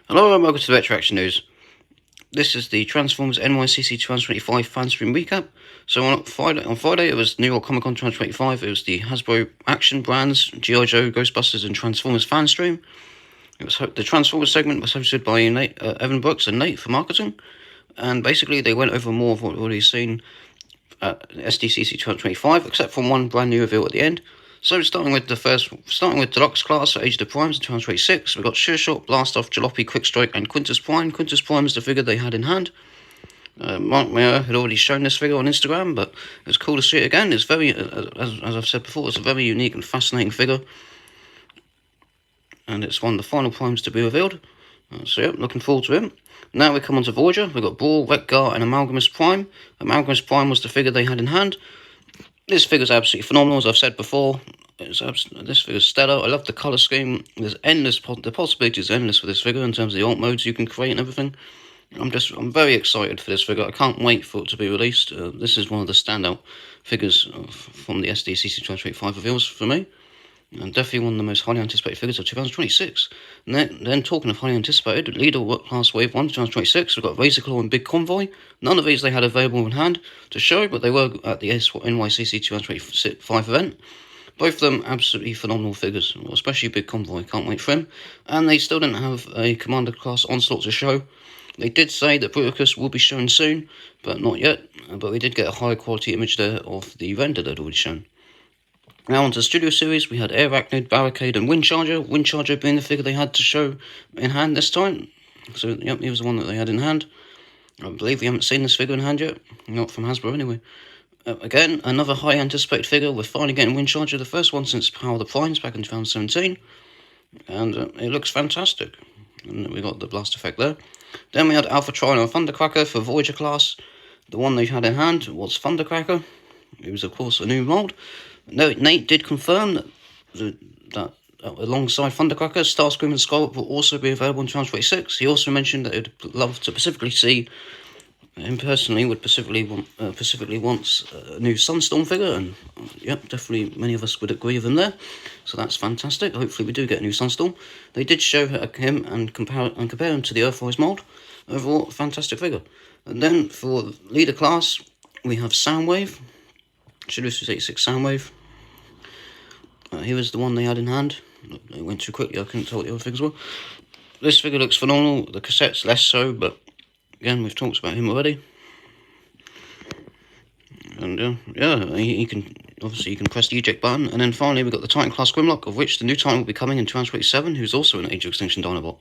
Hello and welcome to the Retro Action News. This is the Transformers NYCC 2025 Fanstream recap. So on Friday it was New York Comic Con 2025. It was the Hasbro Action Brands, G.I. Joe, Ghostbusters and Transformers Fanstream. It was the Transformers segment was hosted by Evan Brooks and Nate for marketing. And basically they went over more of what we've already seen at SDCC 2025, except for one brand new reveal at the end. So starting with Deluxe Class, Age of the Primes in 2026, we've got Sure Shot, Blast Off, Jalopy, Quick Strike, and Quintus Prime. Quintus Prime is the figure they had in hand. Mark Mayer had already shown this figure on Instagram, but it's cool to see it again. It's very, as I've said before, it's a very unique and fascinating figure. And it's one of the final primes to be revealed. So yeah, looking forward to him. Now we come on to Voyager. We've got Brawl, Wreck-Gar, and Amalgamus Prime. Amalgamus Prime was the figure they had in hand. This figure's absolutely phenomenal, as I've said before. This figure's stellar. I love the colour scheme. There's endless, the possibilities are endless for this figure in terms of the alt modes you can create and everything. I'm very excited for this figure. I can't wait for it to be released. This is one of the standout figures from the SDCC 2025 reveals for me. And definitely one of the most highly anticipated figures of 2026. And then talking of highly anticipated, Leader Class Wave 1 2026, we've got Razor Claw and Big Convoy. None of these they had available in hand to show, but they were at the NYCC 2025 event. Both of them absolutely phenomenal figures, especially Big Convoy, can't wait for him. And they still didn't have a Commander Class Onslaught to show. They did say that Bruticus will be shown soon, but not yet. But we did get a high quality image there of the render they'd already shown. Now onto the Studio Series, we had Arachnid, Barricade and Windcharger. Windcharger being the figure they had to show in hand this time. So yep, he was the one that they had in hand. I believe we haven't seen this figure in hand yet. Not from Hasbro anyway. Again, another high anticipated figure. We're finally getting Windcharger, the first one since Power of the Primes back in 2017. And it looks fantastic. And we got the blast effect there. Then we had Alpha Trion and Thundercracker for Voyager class. The one they had in hand was Thundercracker. It was of course a new mold. No, Nate did confirm that alongside Thundercracker, Starscream and Scarlet will also be available in 2026. He also mentioned that he'd love to specifically see, him personally, would specifically wants a new Sunstorm figure, and yep, definitely many of us would agree with him there. So that's fantastic. Hopefully we do get a new Sunstorm. They did show him and compare him to the Earthrise mold. Overall, fantastic figure. And then for Leader Class, we have Soundwave. Studio 86 Soundwave. He was the one they had in hand. It went too quickly, I couldn't tell what the other figures were. This figure looks phenomenal. The cassette's less so, but again, we've talked about him already. And yeah, he can press the eject button. And then finally, we've got the Titan class Grimlock, of which the new Titan will be coming in 2027, who's also an Age of Extinction Dinobot.